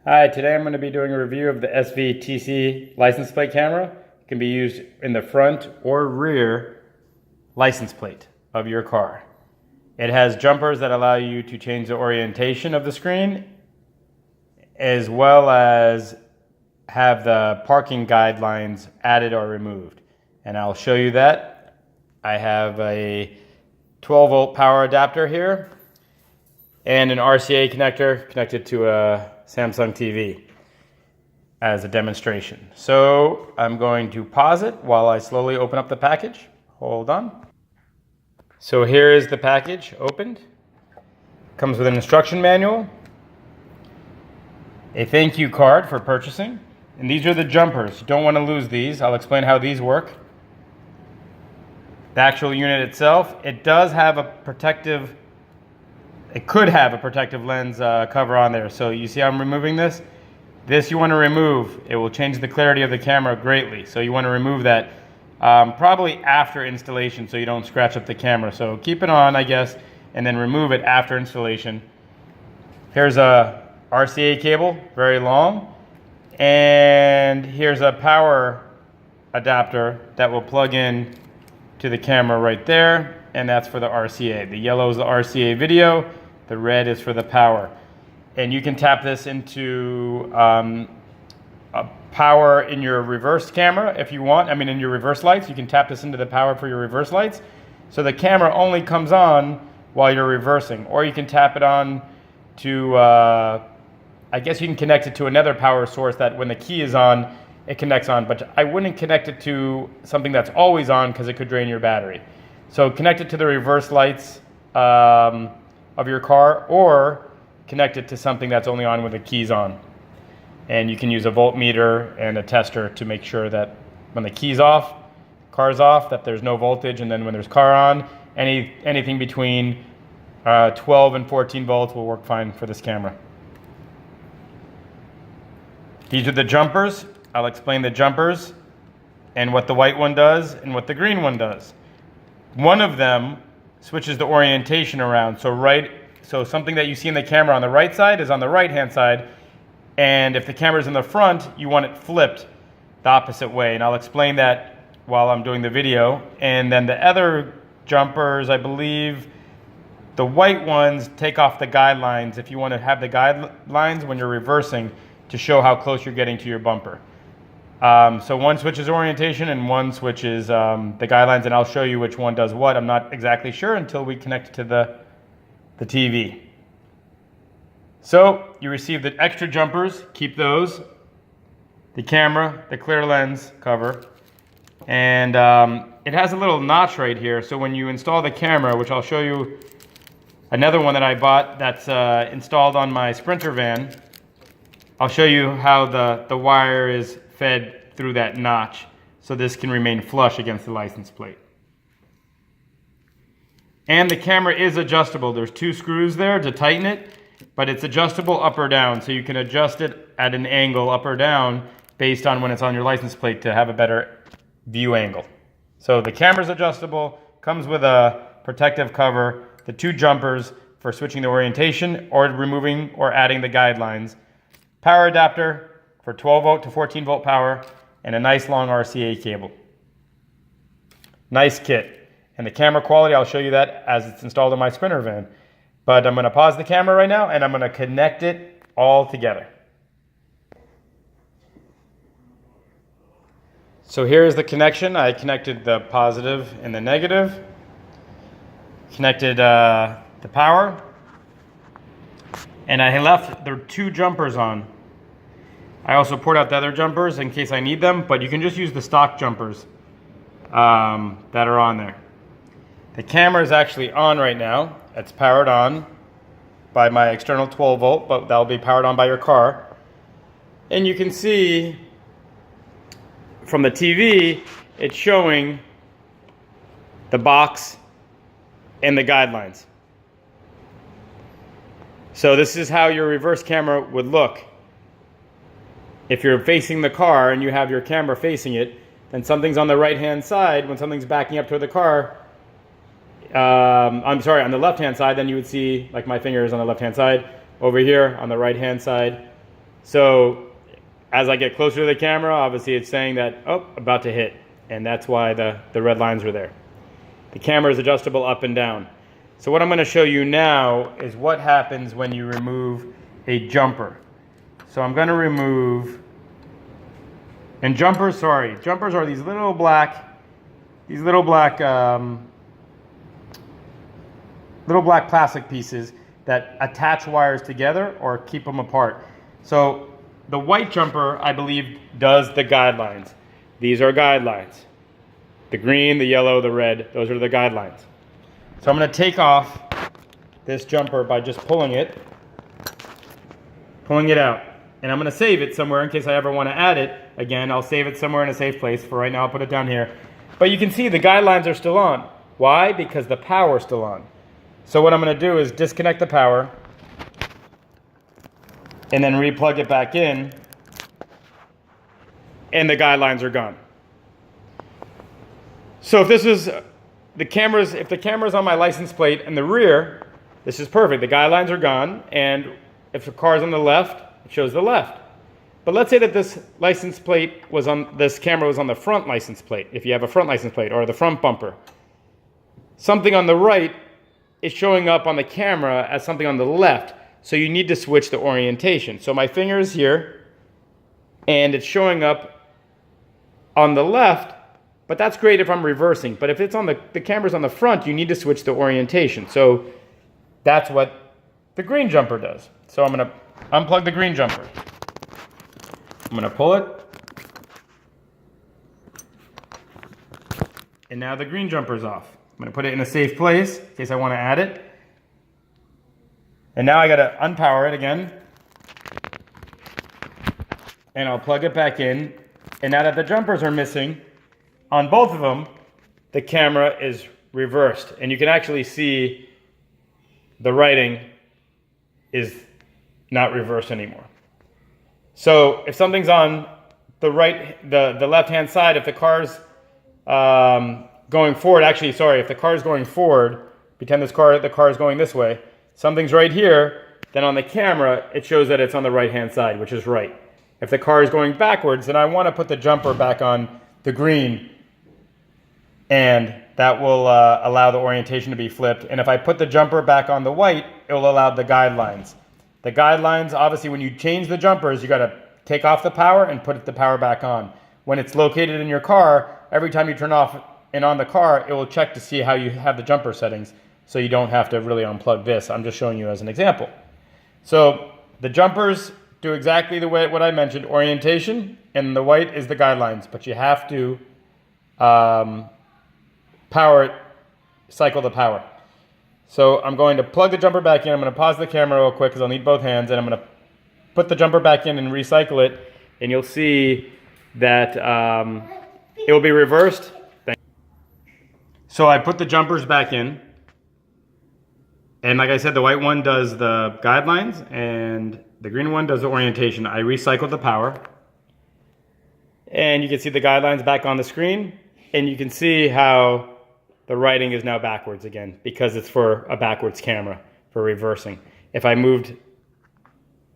Hi, today I'm going to be doing a review of the SVTC license plate camera. It can be used in the front or rear license plate of your car. It has jumpers that allow you to change the orientation of the screen, as well as have the parking guidelines added or removed. And I'll show you that. I have a 12-volt power adapter here and an RCA connector connected to a Samsung TV as a demonstration. So I'm going to pause it while I slowly open up the package. Hold on. So here is the package opened. Comes with an instruction manual, a thank you card for purchasing, and these are the jumpers. You don't want to lose these. I'll explain how these work. The actual unit itself, it does have a protective, it could have a protective lens cover on there. So you see I'm removing this? This you want to remove. It will change the clarity of the camera greatly. So you want to remove that probably after installation so you don't scratch up the camera. So keep it on, I guess, and then remove it after installation. Here's a RCA cable, very long. And here's a power adapter that will plug in to the camera right there, and that's for the RCA. The yellow is the RCA video, the red is for the power. And you can tap this into a power in your reverse camera if you want. I mean, in your reverse lights, you can tap this into the power for your reverse lights. So the camera only comes on while you're reversing. Or you can tap it on to, I guess you can connect it to another power source that when the key is on, it connects on. But I wouldn't connect it to something that's always on because it could drain your battery. So connect it to the reverse lights of your car, or connect it to something that's only on when the key's on. And you can use a voltmeter and a tester to make sure that when the key's off, car's off, that there's no voltage, and then when there's car on, anything between 12 and 14 volts will work fine for this camera. These are the jumpers. I'll explain the jumpers and what the white one does and what the green one does. One of them switches the orientation around. So something that you see in the camera on the right side is on the right hand side, and if the camera's in the front, you want it flipped the opposite way. And I'll explain that while I'm doing the video. And then the other jumpers, I believe the white ones take off the guidelines if you want to have the guidelines when you're reversing to show how close you're getting to your bumper. So one switches orientation and one switches the guidelines, and I'll show you which one does what. I'm not exactly sure until we connect to the TV. So you receive the extra jumpers, keep those, the camera, the clear lens cover, and it has a little notch right here. So when you install the camera, which I'll show you another one that I bought that's installed on my Sprinter van, I'll show you how the wire is fed through that notch so this can remain flush against the license plate. And the camera is adjustable. There's two screws there to tighten it, but it's adjustable up or down, so you can adjust it at an angle up or down based on when it's on your license plate to have a better view angle. So the camera's adjustable, comes with a protective cover, the two jumpers for switching the orientation or removing or adding the guidelines, power adapter for 12 volt to 14 volt power, and a nice long RCA cable. Nice kit. And the camera quality, I'll show you that as it's installed in my Sprinter van. But I'm going to pause the camera right now and I'm going to connect it all together. So here's the connection. I connected the positive and the negative. Connected the power. And I left the two jumpers on. I also poured out the other jumpers in case I need them, but you can just use the stock jumpers that are on there. The camera is actually on right now. It's powered on by my external 12 volt, but that'll be powered on by your car. And you can see from the TV, it's showing the box and the guidelines. So this is how your reverse camera would look. If you're facing the car and you have your camera facing it, then something's on the right-hand side. When something's backing up toward the car, on the left-hand side, then you would see, like my finger is on the left-hand side, over here on the right-hand side, So as I get closer to the camera, obviously it's saying that, oh, about to hit. And that's why the red lines were there. The camera is adjustable up and down. So what I'm going to show you now is what happens when you remove a jumper. So I'm going to remove, and jumpers are these little black plastic pieces that attach wires together or keep them apart. So the white jumper, I believe, does the guidelines. These are guidelines. The green, the yellow, the red, those are the guidelines. So I'm going to take off this jumper by just pulling it out. And I'm going to save it somewhere in case I ever want to add it. Again, I'll save it somewhere in a safe place. For right now, I'll put it down here. But you can see the guidelines are still on. Why? Because the power is still on. So what I'm going to do is disconnect the power and then re-plug it back in, and the guidelines are gone. So if the camera's on my license plate in the rear, this is perfect. The guidelines are gone, and if the car's on the left, it shows the left. But let's say that this camera was on the front license plate, if you have a front license plate, or the front bumper. Something on the right is showing up on the camera as something on the left, so you need to switch the orientation. So my finger is here, and it's showing up on the left, but that's great if I'm reversing. But if it's on the camera's on the front, you need to switch the orientation. So that's what the green jumper does. So I'm going to unplug the green jumper. I'm going to pull it. And now the green jumper's off. I'm going to put it in a safe place in case I want to add it. And now I got to unpower it again. And I'll plug it back in. And now that the jumpers are missing, on both of them, the camera is reversed. And you can actually see the writing is not reversed anymore. So if something's on the left-hand side, if the car's going forward, if the car's going forward, pretend the car is going this way, something's right here, then on the camera, it shows that it's on the right-hand side, which is right. If the car is going backwards, then I want to put the jumper back on the green, and that will allow the orientation to be flipped. And if I put the jumper back on the white, it will allow the guidelines. The guidelines, obviously, when you change the jumpers, you got to take off the power and put the power back on. When it's located in your car, every time you turn off and on the car, it will check to see how you have the jumper settings, so you don't have to really unplug this. I'm just showing you as an example. So the jumpers do exactly the way what I mentioned, orientation, and the white is the guidelines, but you have to cycle the power. So I'm going to plug the jumper back in. I'm going to pause the camera real quick because I'll need both hands, and I'm going to put the jumper back in and recycle it, and you'll see that it will be reversed. So I put the jumpers back in, and like I said, the white one does the guidelines and the green one does the orientation. I recycled the power, and you can see the guidelines back on the screen, and you can see how the writing is now backwards again because it's for a backwards camera for reversing. If I moved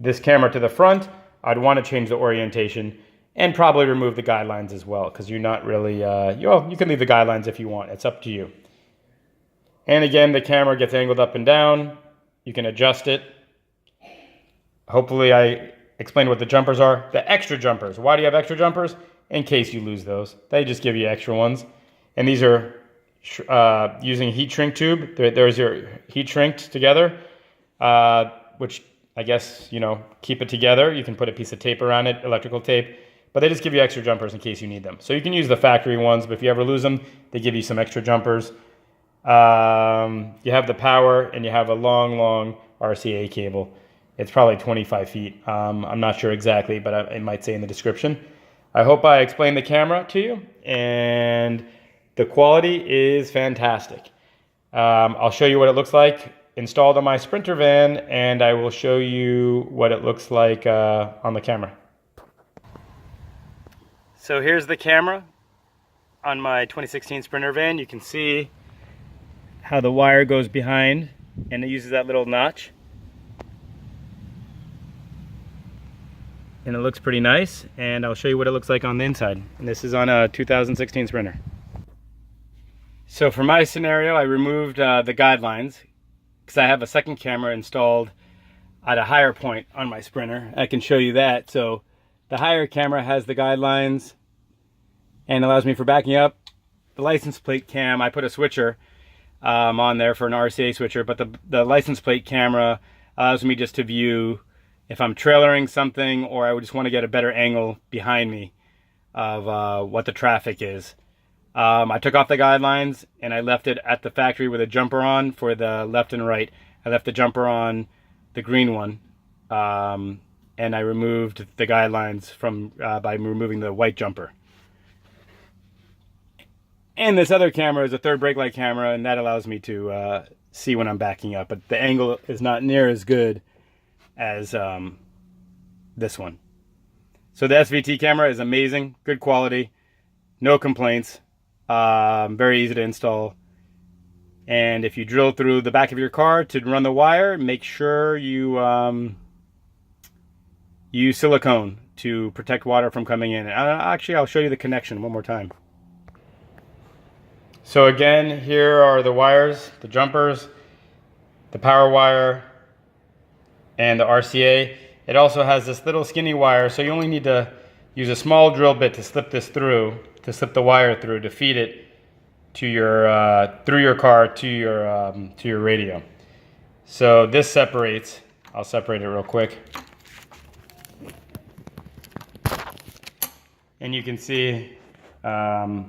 this camera to the front, I'd want to change the orientation and probably remove the guidelines as well, because you're not really, you can leave the guidelines if you want. It's up to you. And again, the camera gets angled up and down. You can adjust it. Hopefully I explained what the jumpers are. The extra jumpers. Why do you have extra jumpers? In case you lose those. They just give you extra ones. And these are using heat shrink tube. There's your heat shrinked together, which I guess, keep it together. You can put a piece of tape around it, electrical tape, but they just give you extra jumpers in case you need them. So you can use the factory ones, but if you ever lose them, they give you some extra jumpers. You have the power, and you have a long RCA cable. It's probably 25 feet. I'm not sure exactly, but it might say in the description. I hope I explained the camera to you, and the quality is fantastic. I'll show you what it looks like installed on my Sprinter van, and I will show you what it looks like on the camera. So here's the camera on my 2016 Sprinter van. You can see how the wire goes behind, and it uses that little notch. and it looks pretty nice, and I'll show you what it looks like on the inside. And this is on a 2016 Sprinter. So for my scenario, I removed the guidelines because I have a second camera installed at a higher point on my Sprinter. I can show you that. So the higher camera has the guidelines and allows me for backing up. The license plate cam, I put a switcher on there for an RCA switcher, but the license plate camera allows me just to view if I'm trailering something, or I would just want to get a better angle behind me of what the traffic is. I took off the guidelines and I left it at the factory with a jumper on for the left and right. I left the jumper on the green one, and I removed the guidelines from by removing the white jumper. And this other camera is a third brake light camera, and that allows me to see when I'm backing up, but the angle is not near as good as this one. So the SVT camera is amazing, good quality, no complaints, very easy to install. And if you drill through the back of your car to run the wire, make sure you use silicone to protect water from coming in. Actually, I'll show you the connection one more time. So again, here are the wires, the jumpers, the power wire, and the RCA. It also has this little skinny wire, so you only need to use a small drill bit to slip this through, to slip the wire through, to feed it to your through your car to your radio. So this separates. I'll separate it real quick, and you can see how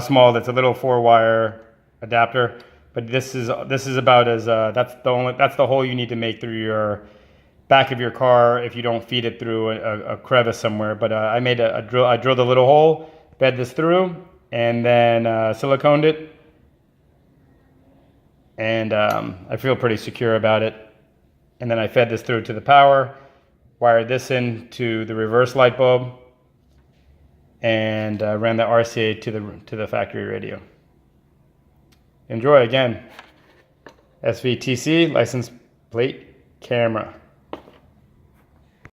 small. That's a little 4-wire adapter, but this is about as that's the hole you need to make through your back of your car if you don't feed it through a crevice somewhere. But I made a drill. I drilled a little hole, bed this through, and then siliconed it, and I feel pretty secure about it. And then I fed this through to the power, wired this into the reverse light bulb, and ran the RCA to the factory radio. Enjoy again. SVTC license plate camera.